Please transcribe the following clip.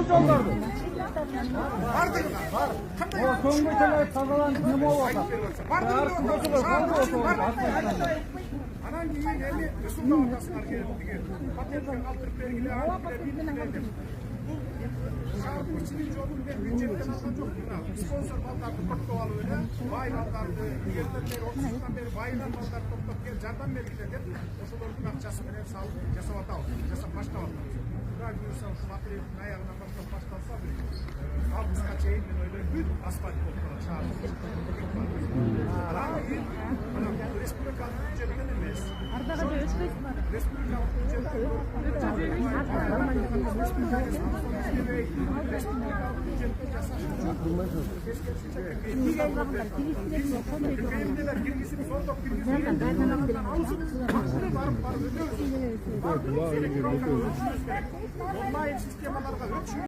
жолдарды. Соңғы теле тазаланып не болып жатыр? Анан кийин эми Рысулда атасына келиптиги. Патентке калтырып бергиле, бул шаардын ичинин жолун мен бюджеттен алган жок. Мына спонсор балдарды топтоп алып эле, бай балдарды, эгерден бери 30 жылдан бери байынан балдарды топтоп келип жардам бергиле деп, ошолордун акчасы менен салып жасап атабыз, жасап баштап атабыз. Кудай буюрса ушу апрелдин аягынан баштап башталса, августка чейин мен ойлойм бүт асфальт болуп калат шаардын. Анан кийин республикалык бюджеттен эмес. Республикалык бюджеттен жасаш онлайн системаларга